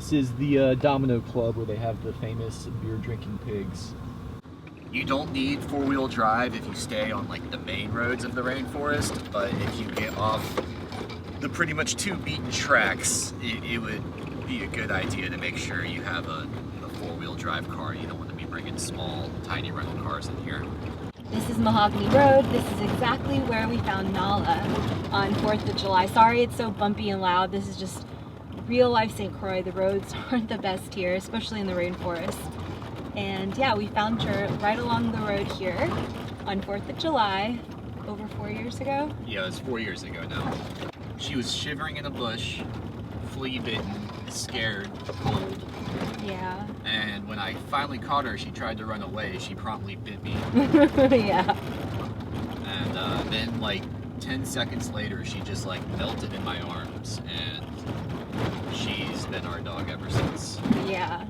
This is the Domino Club where they have the famous beer drinking pigs. You don't need four-wheel drive if you stay on like the main roads of the rainforest, but if you get off the pretty much two beaten tracks, it would be a good idea to make sure you have a four-wheel drive car. You don't want to be bringing small, tiny rental cars in here. This is Mahogany Road. This is exactly where we found Nala on 4th of July. Sorry it's so bumpy and loud. This is just real life St. Croix. The roads aren't the best here, especially in the rainforest. And yeah, we found her right along the road here on 4th of July, over 4 years ago. Yeah, it was 4 years ago now. She was shivering in a bush, flea bitten, scared, cold. Yeah. And when I finally caught her, she tried to run away. She promptly bit me. Yeah. And then like 10 seconds later, she just like melted in my arms, and she's been our dog ever since. Yeah.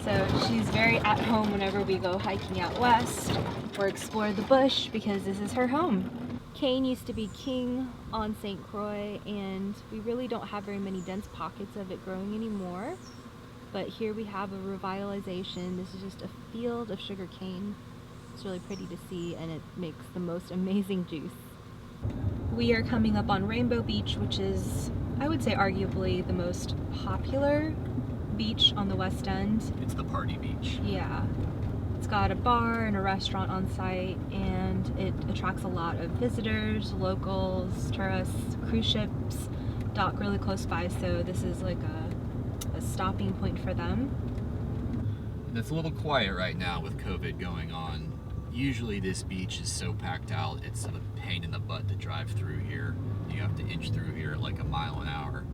So she's very at home whenever we go hiking out west or explore the bush because this is her home. Kane used to be king on St. Croix, and we really don't have very many dense pockets of it growing anymore. But here we have a revitalization. This is just a field of sugar cane. It's really pretty to see, and it makes the most amazing juice. We are coming up on Rainbow Beach, which is, I would say, arguably the most popular beach on the West End. It's the party beach. Yeah. It's got a bar and a restaurant on site, and it attracts a lot of visitors, locals, tourists. Cruise ships dock really close by, so this is like a stopping point for them. And it's a little quiet right now with COVID going on. Usually this beach is so packed out, it's a pain in the butt to drive through here. You have to inch through here at like a mile an hour.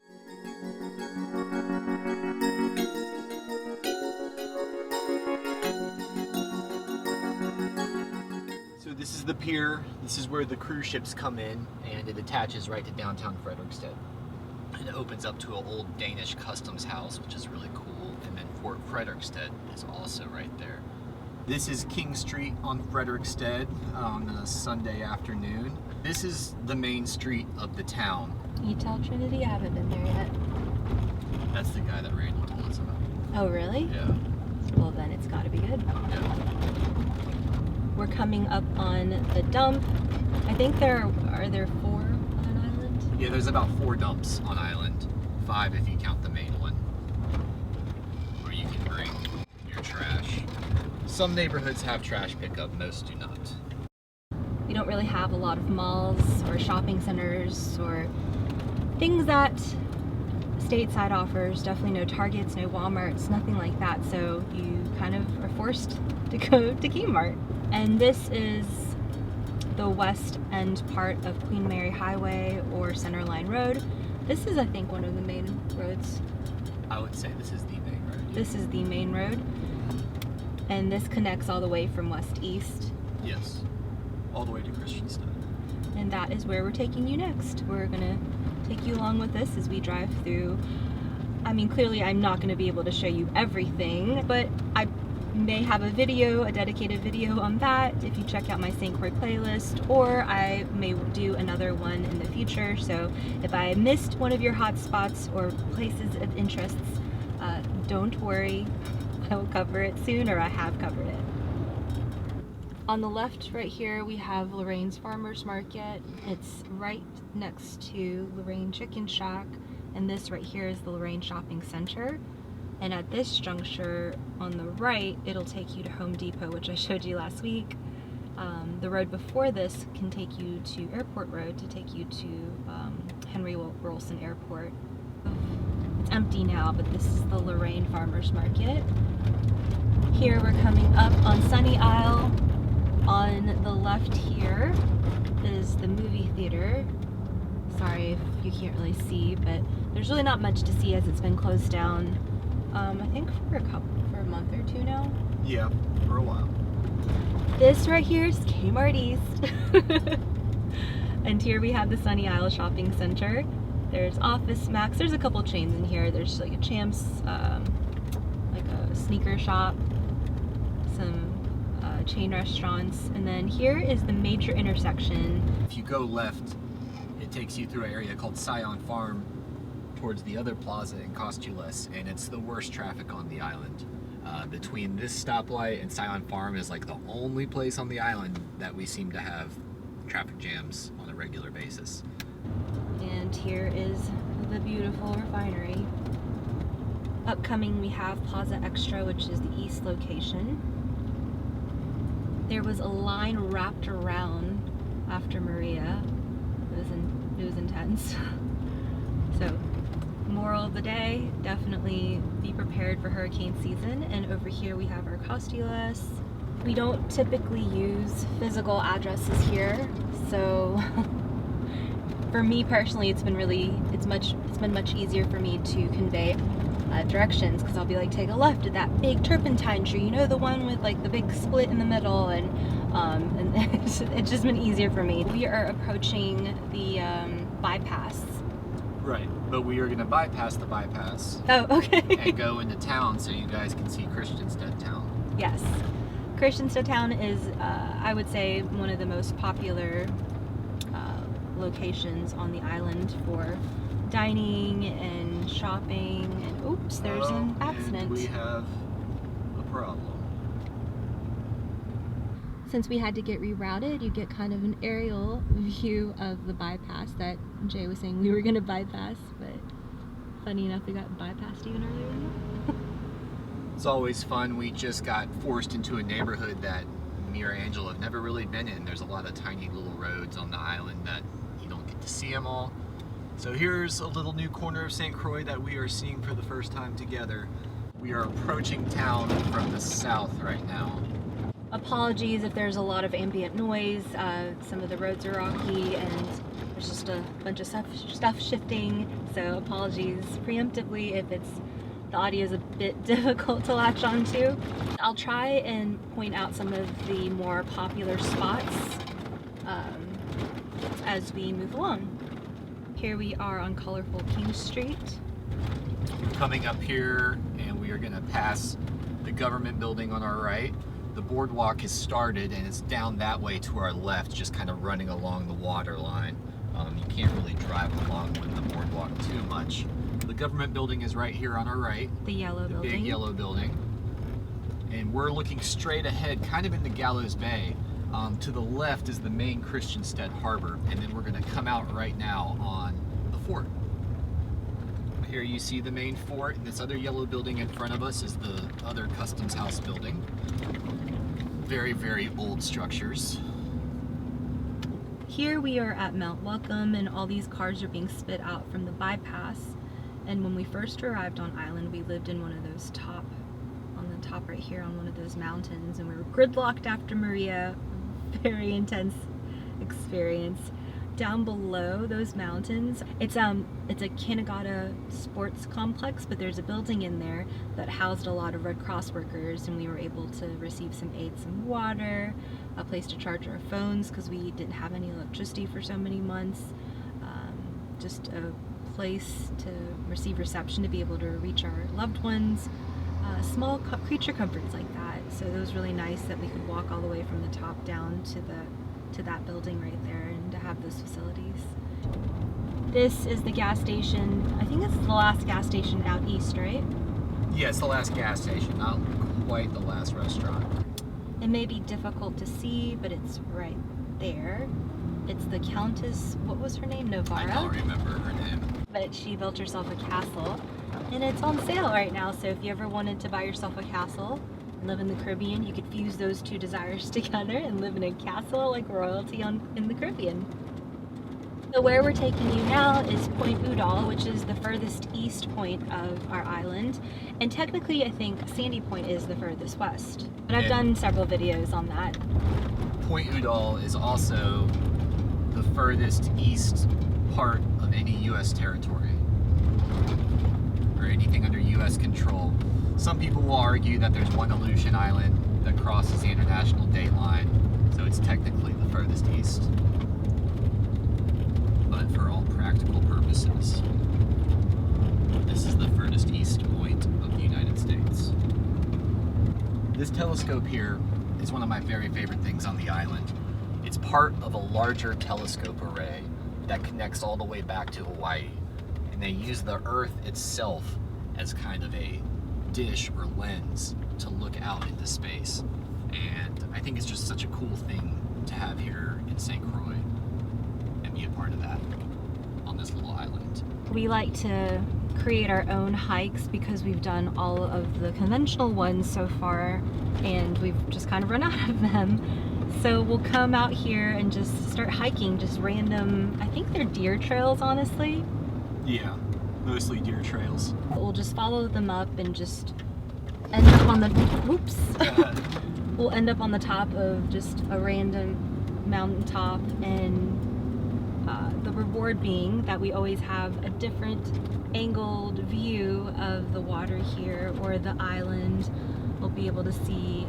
So this is the pier. This is where the cruise ships come in, and it attaches right to downtown Frederiksted. And it opens up to an old Danish customs house, which is really cool. And then Fort Frederiksted is also right there. This is King Street on Frederiksted on a Sunday afternoon. This is the main street of the town. You tell Trinity I haven't been there yet. That's the guy that Randall told us about. Oh, really? Yeah. Well, then it's got to be good. Yeah. We're coming up on the dump. I think are there 4 on an island? Yeah, there's about 4 dumps on island. 5 if you count the main one, where you can bring your trash. Some neighborhoods have trash pickup, most do not. We don't really have a lot of malls or shopping centers or things that stateside offers. Definitely no Targets, no Walmarts, nothing like that. So you kind of are forced to go to Kmart. And this is the west end part of Queen Mary Highway or Center Line Road. This is, I think, one of the main roads. I would say this is the main road. Yeah. This is the main road. And this connects all the way from west to east. Yes. All the way to Christiansted. And that is where we're taking you next. We're gonna take you along with us as we drive through. I mean, clearly I'm not gonna be able to show you everything, but I may have a video, a dedicated video on that if you check out my St. Croix playlist, or I may do another one in the future. So if I missed one of your hot spots or places of interests, don't worry, I will cover it soon, or I have covered it. On the left right here we have Lorraine's Farmer's Market. It's right next to Lorraine Chicken Shack, and this right here is the Lorraine Shopping Center. And at this juncture on the right, it'll take you to Home Depot, which I showed you last week. The road before this can take you to Airport Road to take you to Henry Rolson Airport. It's empty now, but this is the Lorraine Farmer's Market. Here we're coming up on Sunny Isle. On the left here is the movie theater. Sorry if you can't really see, but there's really not much to see as it's been closed down. I think for a month or 2 now. Yeah, for a while. This right here is Kmart East. And here we have the Sunny Isle Shopping Center. There's Office Max. There's a couple chains in here. There's like a Champs, like a sneaker shop, some chain restaurants, and then here is the major intersection. If you go left, it takes you through an area called Scion Farm, towards the other plaza and cost you less, and it's the worst traffic on the island. Between this stoplight and Scion Farm is like the only place on the island that we seem to have traffic jams on a regular basis. And here is the beautiful refinery. Upcoming we have Plaza Extra, which is the east location. There was a line wrapped around after Maria. It was intense. So, moral of the day, definitely be prepared for hurricane season. And over here we have our Costulas. We don't typically use physical addresses here, so for me personally, it's been much easier for me to convey directions, because I'll be like, take a left at that big turpentine tree, you know, the one with like the big split in the middle, and it's just been easier for me. We are approaching the bypass. Right, but we are going to bypass the bypass. Oh, okay. And go into town so you guys can see Christiansted Town. Yes. Christiansted Town is, I would say, one of the most popular locations on the island for dining and shopping. And oops, there's an accident. And we have a problem. Since we had to get rerouted, you get kind of an aerial view of the bypass that Jay was saying we were going to bypass, but funny enough, we got bypassed even earlier. It's always fun. We just got forced into a neighborhood that me or Angela have never really been in. There's a lot of tiny little roads on the island that you don't get to see them all. So here's a little new corner of St. Croix that we are seeing for the first time together. We are approaching town from the south right now. Apologies if there's a lot of ambient noise. Some of the roads are rocky and there's just a bunch of stuff shifting. So apologies preemptively if the audio is a bit difficult to latch onto. I'll try and point out some of the more popular spots as we move along. Here we are on colorful King Street. We're coming up here and we are going to pass the government building on our right. The boardwalk has started and it's down that way to our left, just kind of running along the water line. You can't really drive along with the boardwalk too much. The government building is right here on our right. The yellow building. The big yellow building. And we're looking straight ahead, kind of into Gallows Bay. To the left is the main Christiansted Harbor, and then we're going to come out right now on the fort. Here you see the main fort, and this other yellow building in front of us is the other customs house building. Very, very old structures. Here we are at Mount Welcome, and all these cars are being spit out from the bypass. And when we first arrived on island, we lived in one of those on the top right here on one of those mountains, and we were gridlocked after Maria. Very intense experience. Down below those mountains, it's a Kanagata sports complex, but there's a building in there that housed a lot of Red Cross workers, and we were able to receive some aid, some water, a place to charge our phones because we didn't have any electricity for so many months, just a place to receive reception to be able to reach our loved ones, small creature comforts like that. So it was really nice that we could walk all the way from the top down to that building right there and to have those facilities. This is the gas station. I think it's the last gas station out east, right? Yeah, it's the last gas station, not quite the last restaurant. It may be difficult to see, but it's right there. It's the Countess, what was her name? Novara? I don't remember her name. But she built herself a castle, and it's on sale right now. So if you ever wanted to buy yourself a castle and live in the Caribbean, you could fuse those two desires together and live in a castle like royalty in the Caribbean. So where we're taking you now is Point Udall, which is the furthest east point of our island. And technically, I think Sandy Point is the furthest west. But I've done several videos on that. Point Udall is also the furthest east part of any U.S. territory, or anything under U.S. control. Some people will argue that there's one Aleutian island that crosses the international date line, so it's technically the furthest east. But for all practical purposes, this is the furthest east point of the United States. This telescope here is one of my very favorite things on the island. It's part of a larger telescope array that connects all the way back to Hawaii. and they use the earth itself as kind of a dish or lens to look out into space. And I think it's just such a cool thing to have here in St. Croix and be a part of that on this little island. We like to create our own hikes because we've done all of the conventional ones so far and we've just kind of run out of them. So we'll come out here and just start hiking just random, I think they're deer trails, honestly. Yeah, mostly deer trails. We'll just follow them up and just end up on the, whoops. We'll end up on the top of just a random mountaintop, and the reward being that we always have a different angled view of the water here or the island. We'll be able to see,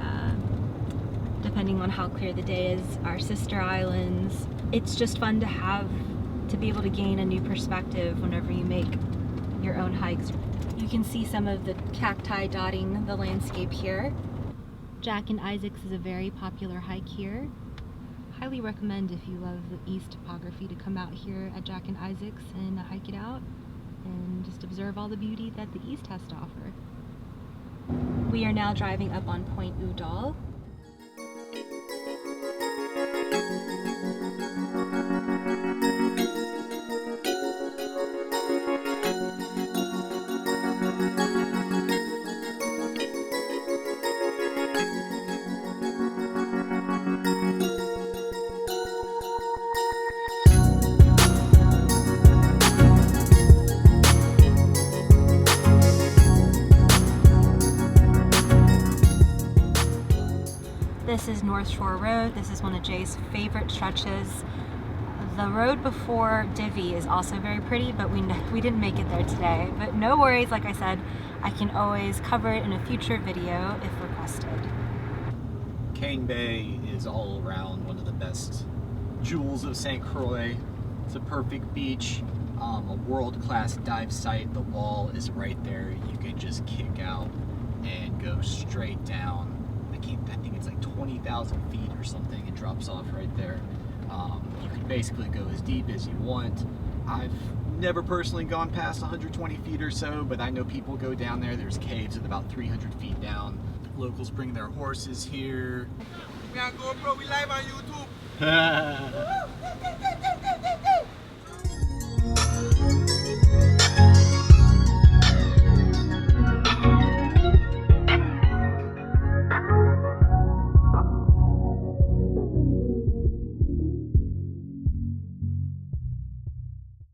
depending on how clear the day is, our sister islands. It's just fun to be able to gain a new perspective whenever you make your own hikes. You can see some of the cacti dotting the landscape here. Jack and Isaac's is a very popular hike here. Highly recommend, if you love the east topography, to come out here at Jack and Isaac's and hike it out and just observe all the beauty that the east has to offer. We are now driving up on Point Udall. This is North Shore Road. This is one of Jay's favorite stretches. The road before Divvy is also very pretty, but we didn't make it there today. But no worries, like I said, I can always cover it in a future video if requested. Kane Bay is all around one of the best jewels of St. Croix. It's a perfect beach, a world-class dive site. The wall is right there. You can just kick out and go straight down. I think it's like 20,000 feet or something. It drops off right there. You can basically go as deep as you want. I've never personally gone past 120 feet or so, but I know people go down there. There's caves at about 300 feet down. Locals bring their horses here. We on GoPro, we live on YouTube.